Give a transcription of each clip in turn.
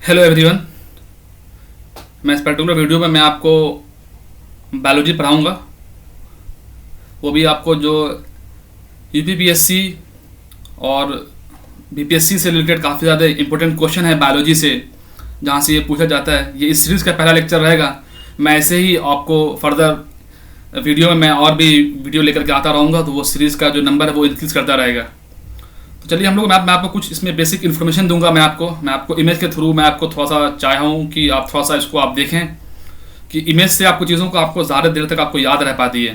Hello everyone. मैं इस particular video में मैं आपको बायोलॉजी पढ़ाऊँगा, वो भी आपको जो यूपीपीएससी और बीपीएससी से रिलेटेड काफ़ी ज़्यादा इंपॉर्टेंट क्वेश्चन है बायोलॉजी से, जहाँ से ये पूछा जाता है। ये इस सीरीज़ का पहला लेक्चर रहेगा। मैं ऐसे ही आपको फर्दर वीडियो में मैं और भी वीडियो लेकर के आता रहूँगा, तो वो सीरीज़ का जो नंबर है वो इंक्रीज़ करता रहेगा। तो चलिए हम लोग मैं आपको कुछ इसमें बेसिक इन्फॉर्मेशन दूंगा। मैं आपको इमेज के थ्रू मैं आपको थोड़ा सा चाहा हूँ कि आप थोड़ा सा इसको आप देखें कि इमेज से आपको चीज़ों को आपको ज़्यादा देर तक आपको याद रह पाती है।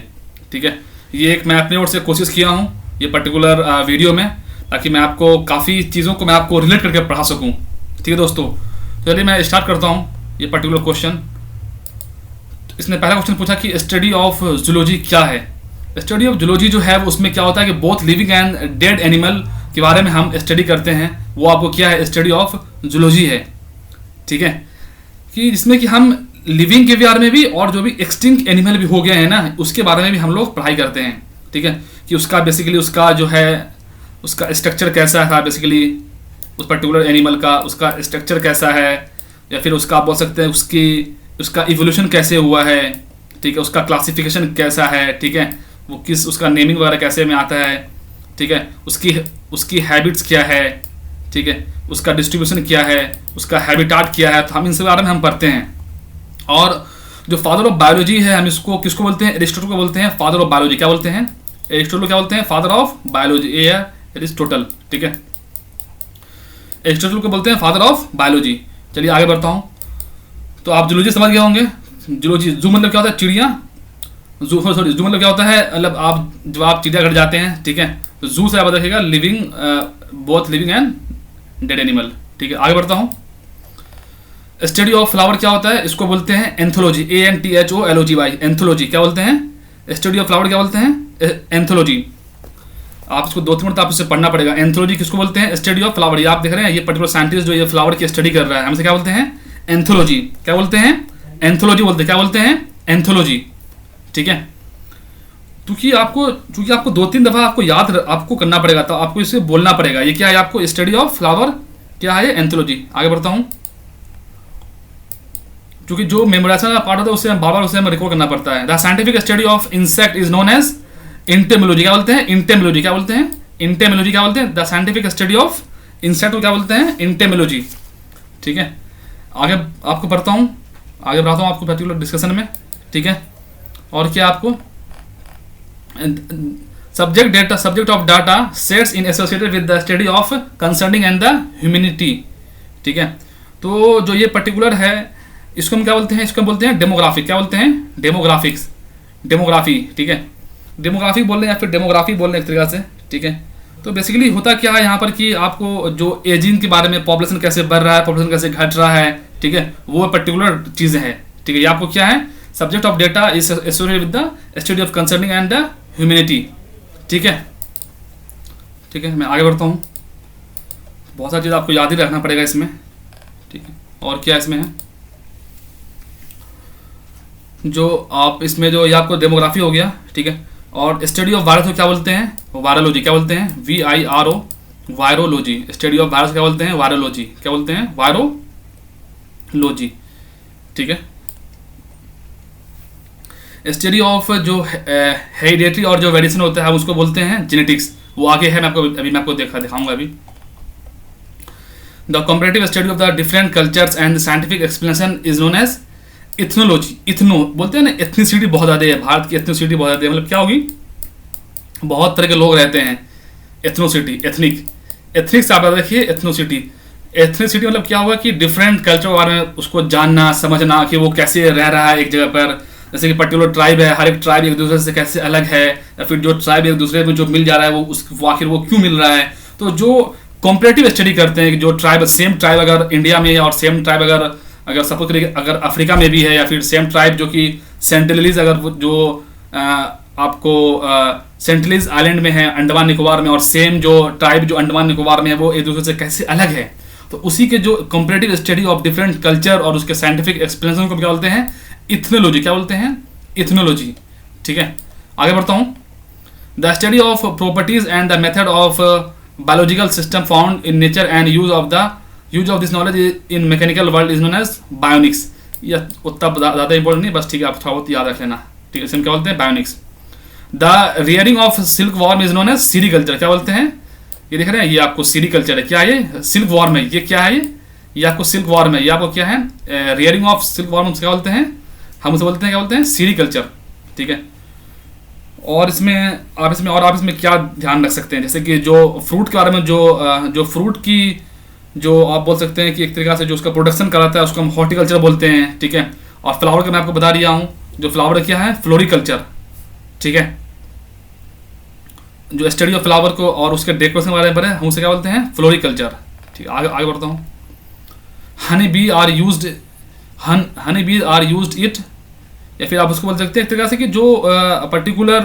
ठीक है, ये एक मैं अपनी ओर से कोशिश किया हूँ ये पर्टिकुलर वीडियो में, ताकि मैं आपको काफ़ी चीज़ों को मैं आपको रिलेट करके पढ़ा सकूँ। ठीक है दोस्तों, तो चलिए मैं स्टार्ट करता हूँ ये पर्टिकुलर क्वेश्चन। इसने पहला क्वेश्चन पूछा कि स्टडी ऑफ जूलॉजी क्या है। स्टडी ऑफ जूलॉजी जो है उसमें क्या होता है कि both living and dead animal के बारे में हम स्टडी करते हैं। वो आपको क्या है, स्टडी ऑफ जूलॉजी है। ठीक है, कि जिसमें कि हम लिविंग के बारे में भी और जो भी एक्सटिंक्ट एनिमल भी हो गए हैं ना, उसके बारे में भी हम लोग पढ़ाई करते हैं। ठीक है, कि उसका बेसिकली उसका जो है उसका स्ट्रक्चर कैसा था, बेसिकली उस पर्टिकुलर एनिमल का उसका स्ट्रक्चर कैसा है, या फिर उसका आप बोल सकते हैं उसका इवोल्यूशन कैसे हुआ है। ठीक है, उसका क्लासिफिकेशन कैसा है। ठीक है, वो किस उसका नेमिंग वगैरह कैसे में आता है। ठीक है, उसकी हैबिट्स क्या है। ठीक है, उसका डिस्ट्रीब्यूशन क्या है, उसका हैबिटाट क्या है। तो हम इन सब बारे में हम पढ़ते हैं। और जो फादर ऑफ बायोलॉजी है, हम इसको किसको बोलते हैं, एरिस्टोटल को बोलते हैं फादर ऑफ बायोलॉजी। क्या बोलते हैं, एरिस्टोटल क्या बोलते हैं, फादर ऑफ बायोलॉजी। ये है एरिस्टोटल। ठीक है, एरिस्टोटल को बोलते हैं फादर ऑफ बायोलॉजी। चलिए आगे बढ़ता हूँ। तो आप जूलॉजी समझ गए होंगे। जूलॉजी, जू मतलब क्या होता है, चिड़िया। जू मतलब क्या होता है, मतलब आप जब आप चिड़ियाघर जाते हैं, ठीक है, तो जू से आप देखिएगा living, both living and dead animal. ठीक है, आगे बढ़ता हूँ। स्टडी ऑफ फ्लावर क्या होता है, इसको बोलते हैं एंथोलॉजी। ANTHOLOGY। एंथोलॉजी क्या बोलते हैं, स्टडी ऑफ फ्लावर क्या बोलते हैं, एंथोलॉजी। आप इसको 2-3 मिनट आप इसे पढ़ना पड़ेगा। एंथोलॉजी किसको बोलते हैं, स्टडी ऑफ फ्लावर। ये आप देख रहे हैं, ये पर्टिकुलर साइंटिस्ट जो ये फ्लावर की स्टडी कर रहा है, हमसे क्या बोलते हैं, एंथोलॉजी। क्या बोलते हैं, एंथोलॉजी बोलते हैं। क्या बोलते हैं, एंथोलॉजी। ठीक है, क्योंकि आपको 2-3 दफ़ा आपको याद आपको करना पड़ेगा, तो आपको इसे बोलना पड़ेगा। ये क्या है, आपको स्टडी ऑफ फ्लावर क्या है, एंथोलॉजी। आगे बढ़ता हूँ, क्योंकि जो मेमोराइजेशन का पार्ट होता है उससे बार बार उसे हमें रिकॉर्ड करना पड़ता है। The scientific study of insect is known as entomology. क्या बोलते हैं, इंटेमोलॉजी। क्या बोलते हैं, इंटेमोलॉजी। क्या बोलते हैं, the scientific study of insect को क्या बोलते हैं, इंटेमोलॉजी। ठीक है, आगे आपको बढ़ता हूँ, आगे बढ़ाता हूँ आपको पर्टिकुलर डिस्कशन में। ठीक है, और क्या आपको subject of data sets in associated with the study of concerning and the humanity। ठीक है, तो जो ये पर्टिकुलर है इसको हम क्या बोलते हैं, इसको हम बोलते हैं डेमोग्राफिक। क्या बोलते हैं, डेमोग्राफिक्स, डेमोग्राफी। ठीक है, डेमोग्राफिक बोल रहे हैं या फिर डेमोग्राफी बोल रहे हैं एक तरीका से। ठीक है, तो बेसिकली होता क्या है यहाँ पर कि आपको जो एजिंग के बारे में, पॉपुलेशन कैसे बढ़ रहा है, पॉपुलेशन कैसे घट रहा है, ठीक है, वो पर्टिकुलर चीज़ें हैं। ठीक है, ये आपको क्या है, subject of data is associated with the study of concerning and the humanity. ठीक है, ठीक है, मैं आगे बढ़ता हूँ। बहुत सारी चीज़ आपको याद ही रखना पड़ेगा इसमें। ठीक है, और क्या इसमें है, जो आप इसमें जो ये आपको डेमोग्राफी हो गया। ठीक है, और स्टडी ऑफ वायरस को क्या बोलते हैं, वायरोलॉजी। क्या बोलते हैं, VIRO, virology. Study of virus क्या बोलते हैं, वायरोलॉजी। क्या बोलते हैं, वायरोलॉजी। ठीक है, स्टडी ऑफ जो हेरिडेटरी और जो वेरिएशन होता है हम उसको बोलते हैं जेनेटिक्स। वो आगे है, मैं आपको दिखाऊंगा अभी। The comparative study of the different cultures and scientific explanation is known as ethnology. Ethno बोलते हैं ना, एथनिसिटी बहुत ज़्यादा है, भारत की एथनिसिटी बहुत ज़्यादा है। मतलब क्या होगी, बहुत तरह के लोग रहते हैं। एथनोसिटी, एथनिक से आप देखिए, एथनोसिटी। एथनिसिटी मतलब क्या होगा कि डिफरेंट कल्चर के बारे में उसको जानना, समझना कि वो कैसे रह रहा है एक जगह पर। जैसे कि पर्टिकुलर ट्राइब है, हर एक ट्राइब एक दूसरे से कैसे अलग है, या फिर जो ट्राइब एक दूसरे में जो मिल जा रहा है वो आखिर वो क्यों मिल रहा है। तो जो कॉम्परेटिव स्टडी करते हैं कि जो ट्राइब, सेम ट्राइब अगर इंडिया में है और सेम ट्राइब अगर सपोज करिए अगर अफ्रीका में भी है, या फिर सेम ट्राइब जो कि सेंटिनलीज अगर जो आपको सेंटिनलीज आइलैंड में है, अंडमान निकोबार में, और सेम जो ट्राइब जो अंडमान निकोबार में है वो एक दूसरे से कैसे अलग है। तो उसी के जो comparative study of different culture और उसके साइंटिफिक एक्सप्लेनेशन को क्या बोलते हैं, इथनोलॉजी। क्या बोलते हैं, इथनोलॉजी। ठीक है, आगे बढ़ता हूँ। The study of properties and the method of biological system found in nature and use of the use of this knowledge in mechanical world is known as bionics. यह उतना ज़्यादा इंपॉर्टेंट नहीं, बस ठीक है, आप थोड़ा बहुत याद रख लेना, ठीक है। इसमें क्या बोलते हैं, bionics. The rearing of silk worm is known as sericulture. क्या बोलते हैं, ये देख रहे हैं, ये आपको सीरीकल्चर है। क्या है ये, सिल्क वॉर्म है। ये क्या है, ये आपको सिल्क वॉर्म है। ये आपको क्या है, रियरिंग ऑफ सिल्क वॉर्म क्या बोलते हैं, हम उसे बोलते हैं, क्या बोलते हैं, सीरीकल्चर, ठीक है। और इसमें आप इसमें क्या ध्यान रख सकते हैं, जैसे कि जो फ्रूट के बारे में, जो फ्रूट की जो आप बोल सकते हैं कि एक तरीका से जो उसका प्रोडक्शन कराता है उसको हम हॉर्टिकल्चर बोलते हैं, ठीक है। और फ्लावर का मैं आपको बता दिया हूँ, जो फ्लावर क्या है, फ्लोरिकल्चर, ठीक है। जो स्टडी ऑफ फ्लावर को और उसके डेकोरेशन के बारे में हम उसे क्या बोलते हैं, फ्लोरिकल्चर, ठीक है। आगे बढ़ता हूँ। Honey bee are used it, या फिर आप उसको बोल सकते हैं एक तरीके से कि जो पर्टिकुलर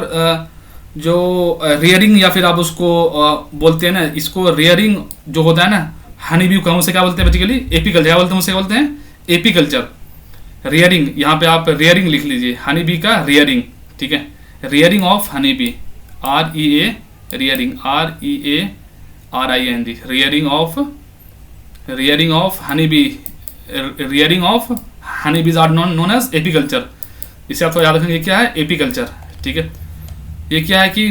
जो रेयरिंग, या फिर आप उसको बोलते हैं ना, इसको रेयरिंग जो होता है ना, हनी बी को हम उसे क्या बोलते हैं बेसिकली, एपीकल्चर। क्या बोलते हैं, उसे बोलते हैं एपीकल्चर। रेयरिंग, यहाँ पे आप रेयरिंग लिख लीजिए, हनी बी का रेयरिंग, ठीक है। Rearing of honey bee, REA, rearing, REARING, rearing of honey bee, rearing of honey bees are known as apiculture. इसे आप थोड़ा याद रखेंगे, क्या है, एपीकल्चर, ठीक है। ये क्या है कि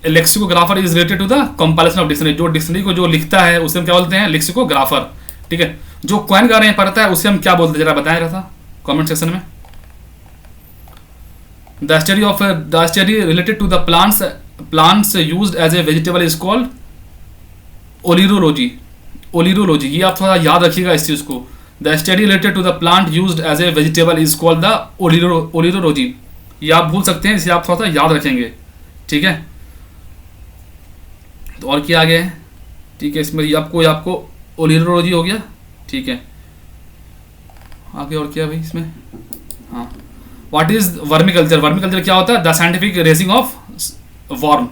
lexicographer is related to the compilation of dictionary. जो डिक्शनरी को जो लिखता है उसे हम क्या बोलते हैं, लेक्सिकोग्राफर, ठीक है। जो क्वेन गा रहे हैं पढ़ता है उसे हम क्या बोलते हैं, जरा बताया था कमेंट सेक्शन में। The study related to the plants used as a vegetable is called olerology. Olerology, ये आप थोड़ा याद रखिएगा इस चीज को। The study related to the plant used as a vegetable is called the olerology. ये आप भूल सकते हैं, इसे आप थोड़ा सा याद रखेंगे, ठीक है। तो और क्या आगे है, ठीक है, इसमें आपको ओलिरोलॉजी हो गया, ठीक है। आगे और क्या भाई इसमें, हाँ, व्हाट इज वर्मिकल्चर। वर्मिकल्चर क्या होता है, the scientific raising of worm.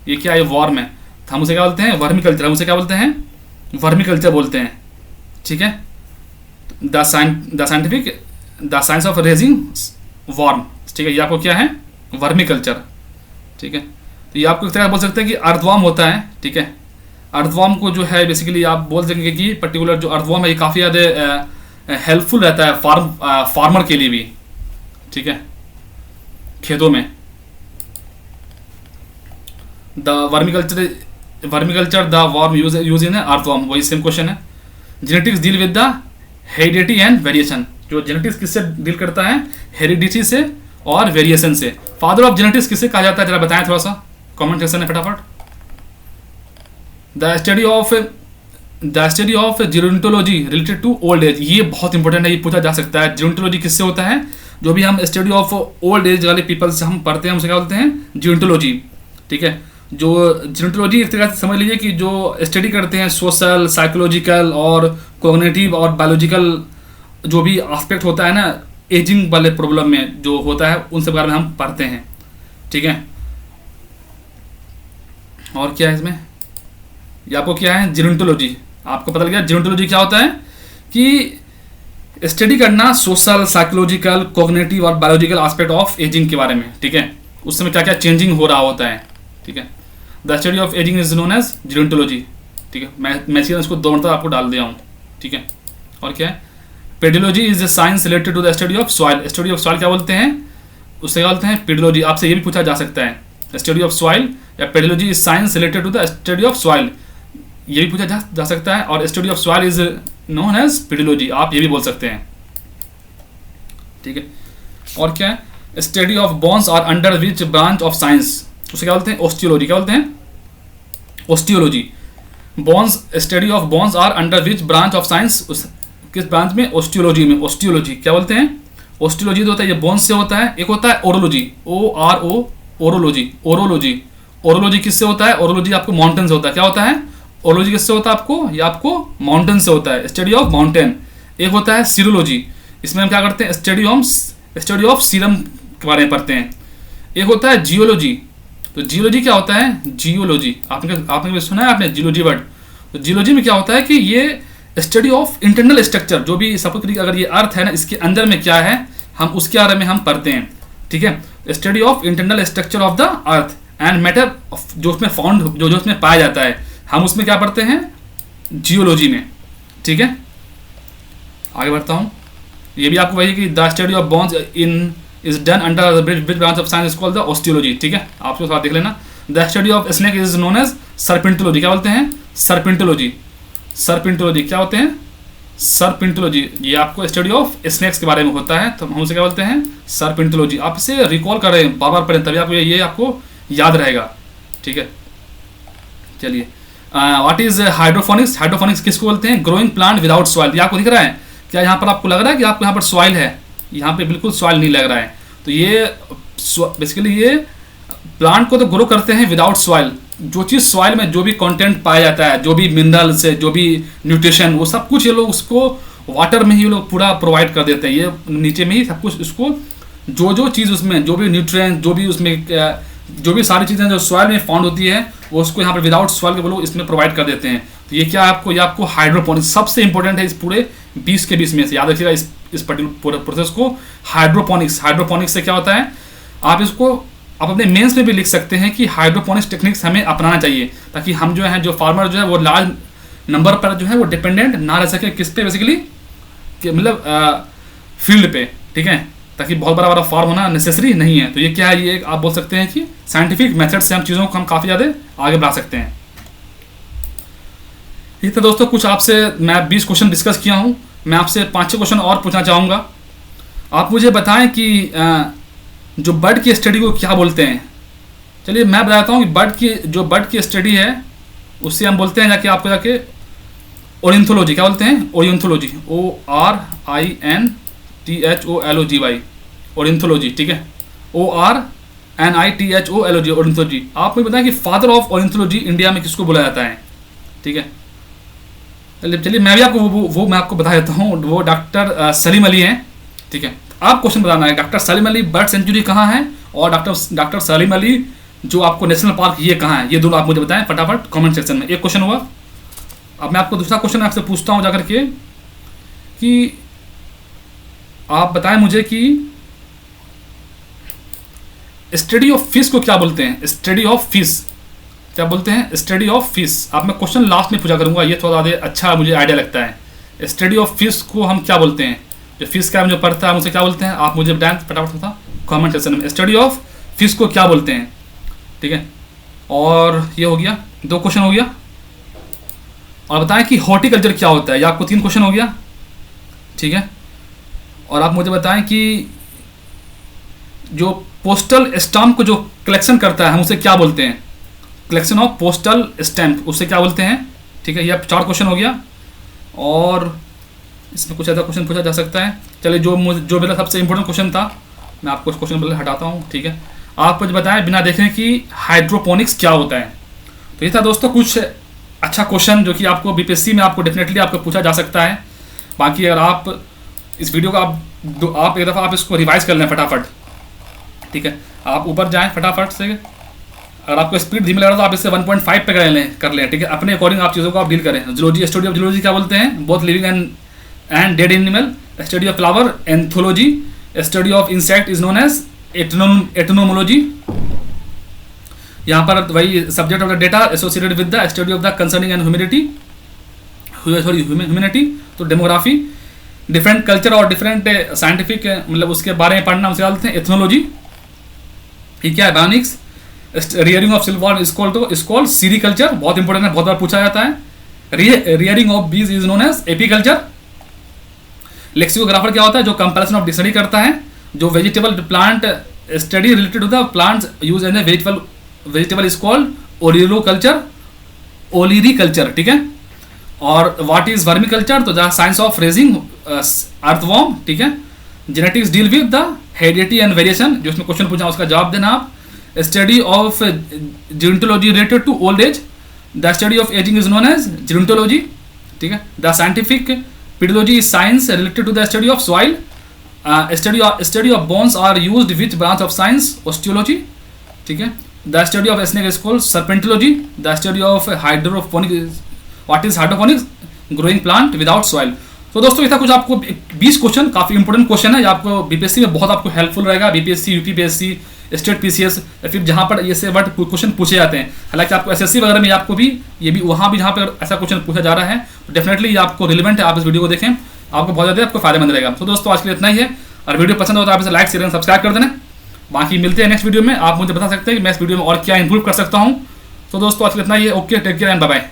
ये क्या है, वॉर्म है, तो हम उसे क्या बोलते हैं, वर्मिकल्चर। हम उसे क्या बोलते हैं, वर्मिकल्चर बोलते हैं, ठीक है। The science of raising worm, ठीक है। ये आपको क्या है, वर्मिकल्चर, ठीक है। तो ये आपको एक तरह बोल सकते हैं कि अर्थवॉर्म होता है, ठीक है। अर्थवॉर्म को जो है बेसिकली आप बोल सकेंगे कि पर्टिकुलर जो अर्थवॉर्म है ये काफ़ी ज़्यादा हेल्पफुल रहता है फार्मर के लिए भी, ठीक है, खेतों में। The vermiculture the worm use in earthworm, वही सेम क्वेश्चन है। Genetics deal with the heredity and variation. जो जेनेटिक्स किससे डील करता है, हेरिडिटी से और वेरिएशन से। फादर ऑफ जेनेटिक्स किसे कहा जाता है, जरा बताएं थोड़ा सा कमेंट सेक्शन में फटाफट। The study of gerontology related to old age, ये बहुत इंपॉर्टेंट है, ये पूछा जा सकता है। जीरोंटोलॉजी किससे होता है, जो भी हम स्टडी ऑफ ओल्ड एज वाले पीपल से हम पढ़ते हैं उसे क्या बोलते हैं, जीरोंटोलॉजी, ठीक है। जो जीरोंटोलॉजी एक तरह से समझ लीजिए कि जो स्टडी करते हैं सोशल, साइकोलॉजिकल और कॉग्निटिव और बायोलॉजिकल जो भी एस्पेक्ट होता है ना एजिंग वाले प्रॉब्लम में जो होता है, उन सब बारे में हम पढ़ते हैं, ठीक है। और क्या है इसमें, ये आपको क्या है, जीरोंटोलॉजी। आपको पता लग गया जीरोंटोलॉजी क्या होता है, कि स्टडी करना सोशल, साइकोलॉजिकल, कॉग्निटिव और बायोलॉजिकल एस्पेक्ट ऑफ एजिंग के बारे में, ठीक है। उस समय क्या क्या चेंजिंग हो रहा होता है, ठीक है। The study of ageing is known as gerontology, ठीक है। मैं इसको दो मतलब आपको डाल दिया हूँ, ठीक है। और क्या है, pedology is the science related to the study of soil. Study of soil क्या बोलते हैं, उससे क्या बोलते हैं, पेडियोलॉजी। आपसे ये भी पूछा जा सकता है, स्टडी ऑफ सॉइल या pedology is science related to the study of soil, ये भी पूछा जा सकता है। और study of soil is known as pedology, आप ये भी बोल सकते हैं, ठीक है। और क्या है, study of bones are under which branch of science, उसे क्या बोलते हैं, ओस्टियोलॉजी। क्या बोलते हैं, osteology. Bones, study of bones are under which branch of science, किस ब्रांच में, ओस्टियोलॉजी में। ओस्टियोलॉजी क्या बोलते हैं, ओस्टियोलॉजी तो होता है ये बोन्स से होता है। एक होता है ओरोलॉजी, ORO, ओरोलॉजी। ओरोलॉजी किससे होता है, ओरोलॉजी आपको माउंटेन से होता है। क्या होता है, ओरोलॉजी किससे होता है आपको, ये आपको माउंटेन से होता है, स्टडी ऑफ माउंटेन। एक होता है सीरोलॉजी, इसमें हम क्या करते हैं, स्टडी ऑफ सीरम के बारे में पढ़ते हैं। एक होता है जियोलॉजी, तो जियोलॉजी क्या होता है, जियोलॉजी आपने सुना है आपने जियोलॉजी वर्ड। तो जियोलॉजी में क्या होता है कि ये स्टडी ऑफ इंटरनल स्ट्रक्चर, जो भी सपोज करिए अगर ये अर्थ है ना, इसके अंदर में क्या है, हम उसके बारे में हम पढ़ते हैं, ठीक है। Study of internal structure of the earth and matter, जो उसमें फाउंड, जो उसमें पाया जाता है, हम उसमें क्या पढ़ते हैं, जियोलॉजी में। ठीक है, आगे बढ़ता हूँ। ये भी आपको वही कि the study of bones in is done under the bridge branch of science called the osteology, ठीक है, आप उसको थोड़ा देख लेना। The study of snake is known as serpentology, क्या बोलते हैं, सर्पेंटोलॉजी। सर्पेंटोलॉजी क्या होते हैं, सर्पेंटोलॉजी, ये आपको स्टडी ऑफ स्नेक्स के बारे में होता है, तो हम उसे क्या बोलते हैं, सर्पेंटोलॉजी। आप इसे रिकॉल करें, बार बार पढ़ें, तभी आपको ये आपको याद रहेगा, ठीक है। चलिए, व्हाट इज हाइड्रोफोनिक्स, हाइड्रोफोनिक्स किसको बोलते हैं, ग्रोइंग प्लांट विदाउट सॉइल। ये आपको दिख रहा है क्या, यहाँ पर आपको लग रहा है कि आपको यहाँ पर सॉइल है, यहाँ पे बिल्कुल सॉइल नहीं लग रहा है। तो ये बेसिकली ये प्लांट को तो ग्रो करते हैं विदाउट सॉइल। जो चीज़ सॉइल में जो भी कंटेंट पाया जाता है, जो भी मिनरल्स है, जो भी न्यूट्रिशन, वो सब कुछ ये लोग उसको वाटर में ही लोग पूरा प्रोवाइड कर देते हैं। ये नीचे में ही सब कुछ उसको जो चीज़ उसमें, जो भी न्यूट्रिएंट, जो भी उसमें जो भी सारी चीज़ें जो सॉइल में फाउंड होती है, वो उसको यहाँ पर विदाउट सॉइल के वो लोग इसमें प्रोवाइड कर देते हैं। तो ये क्या आपको, ये आपको हाइड्रोपोनिक्स सबसे इंपॉर्टेंट है इस पूरे 20 के 20 में से, याद रखिएगा इस पर्टिकुलर प्रोसेस को, हाइड्रोपोनिक्स। हाइड्रोपोनिक्स से क्या होता है, आप इसको आप अपने मेंस में भी लिख सकते हैं कि हाइड्रोपोनिक्स टेक्निक्स हमें अपनाना चाहिए, ताकि हम जो है, जो फार्मर जो है वो लार्ज नंबर पर जो है वो डिपेंडेंट ना रह सके, किस पे, बेसिकली मतलब फील्ड पे, ठीक है, ताकि बहुत बड़ा फार्म होना नेसेसरी नहीं है। तो ये क्या है, ये आप बोल सकते हैं कि साइंटिफिक मेथड से हम चीज़ों को हम काफ़ी ज़्यादा आगे बढ़ा सकते हैं। ये तो दोस्तों कुछ आपसे मैं 20 क्वेश्चन डिस्कस किया हूँ, मैं आपसे 5-6 क्वेश्चन और पूछना चाहूँगा। आप मुझे बताएं कि जो बर्ड की स्टडी को क्या बोलते हैं। चलिए मैं बताता हूँ कि बर्ड की स्टडी है उससे हम बोलते हैं जाके, आपको जाके ओरिएंथोलॉजी, क्या बोलते हैं, ओरिएंथोलॉजी, ORINTHOLOGY, ओरिएंथोलॉजी, ठीक है, ORNITHOLOG, ओरिएंथोलॉजी। आप मुझे बताएं कि फादर ऑफ ओरिएंथोलॉजी इंडिया में किसको बोला जाता है, ठीक है। चलिए मैं भी आपको वो मैं आपको बता देता हूँ, वो डॉक्टर सलीम अली हैं, ठीक है। आप क्वेश्चन बताना है, doctor Salim Ali bird sanctuary कहाँ है, और डॉक्टर सलीम अली जो आपको नेशनल पार्क ये कहाँ है, ये दोनों आप मुझे बताएं फटाफट कमेंट सेक्शन में। एक क्वेश्चन हुआ। अब मैं आपको दूसरा क्वेश्चन आपसे पूछता हूँ जाकर के कि आप बताएं मुझे कि स्टडी ऑफ फिश को क्या बोलते हैं, स्टडी ऑफ फिश क्या बोलते हैं, स्टडी ऑफ फिश। आप मैं क्वेश्चन लास्ट में पूछा करूंगा, ये थोड़ा ज़्यादा अच्छा मुझे आइडिया लगता है। स्टडी ऑफ फिश को हम क्या बोलते हैं, जो फिश का जो पढ़ता है उसे क्या बोलते हैं, आप मुझे बताएं फटाफट था कमेंट सेक्शन में, स्टडी ऑफ फिश को क्या बोलते हैं, ठीक है। और ये हो गया, 2 क्वेश्चन हो गया। और बताएं कि हॉर्टिकल्चर क्या होता है, ये आपको 3 क्वेश्चन हो गया, ठीक है। और आप मुझे बताएं कि जो पोस्टल स्टाम्प को जो कलेक्शन करता है हम उसे क्या बोलते हैं, कलेक्शन ऑफ पोस्टल स्टैम्प, उससे क्या बोलते हैं, ठीक है। ये 4 क्वेश्चन हो गया। और इसमें कुछ ऐसा क्वेश्चन पूछा जा सकता है। चलिए जो मेरा सबसे इंपॉर्टेंट क्वेश्चन था मैं आपको इस क्वेश्चन पहले हटाता हूँ, ठीक है। आप मुझे बताएं बिना देखने कि हाइड्रोपोनिक्स क्या होता है। तो ये था दोस्तों कुछ अच्छा क्वेश्चन जो कि आपको बीपीएससी में आपको डेफिनेटली आपको पूछा जा सकता है। बाकी अगर आप इस वीडियो को आप एक दफ़ा आप इसको रिवाइज कर लें फटाफट, ठीक है। आप ऊपर जाएं फटाफट से, अगर आपको स्पीड धीमी लग रहा है तो आप इससे 1.5 पे कर लें, ठीक है। अपने अकॉर्डिंग आप चीज़ों को आप डील करें। जूलॉजी, स्टडी ऑफ जूलॉजी क्या बोलते हैं, both living and dead animal. Study of flower, anthology. Study of insect is known as entomology. यहाँ पर वही subject of the data associated with the study of the concerning and humanity, तो demography. Different culture और different scientific मतलब उसके बारे में पढ़ना उसे बोलते हैं एथनोलॉजी। ये क्या है, bionics. Rearing of silver is called sericulture, बहुत इंपॉर्टेंट है, बहुत बार पूछा जाता है। Rearing of bees is known as apiculture. Lexicographer क्या होता है, जो कंपैरिजन ऑफ डिक्शनरी करता है। जो vegetable plant study related to the plants use as a vegetable is called olericulture, ठीक है। और व्हाट इज वर्मिकल्चर, तो the science of raising earthworm, ठीक है। Genetics deal with the heredity and variation, जो इसमें क्वेश्चन पूछा उसका जवाब देना आप। Study of gerontology related to old age. The study of ageing is known as gerontology, ठीक है। The scientific pedology is science related to the study of soil. Study of bones are used which branch of science, osteology, ठीक है। The study of snake is called serpentology. The study of hydroponics, what is hydroponics, growing plant without soil. तो दोस्तों ये था कुछ आपको 20 question, काफ़ी important question है, ये आपको बीपीएससी में बहुत आपको हेल्पफुल रहेगा। बीपीएससी, यूपीपीएससी, स्टेट पीसीएस या फिर जहाँ पर ऐसे वर्ड क्वेश्चन पूछे जाते हैं। हालांकि आपको एसएससी वगैरह में आपको भी ये भी वहाँ भी जहाँ पर ऐसा क्वेश्चन पूछा जा रहा है तो डेफिनेटली ये आपको रिलेवेंट है, आप इस वीडियो को देखें, आपको बहुत ज़्यादा आपको फायदेमंद रहेगा। तो दोस्तों आज के लिए इतना ही है, और वीडियो पसंद हो तो आप इसे लाइक शेयर एंड सब्सक्राइब कर देना। बाकी मिलते हैं नेक्स्ट वीडियो में, आप मुझे बता सकते हैं कि मैं इस वीडियो में और क्या इंप्रूव कर सकता हूँ। तो दोस्तों आज के लिए इतना ही है, okay, take care and bye bye.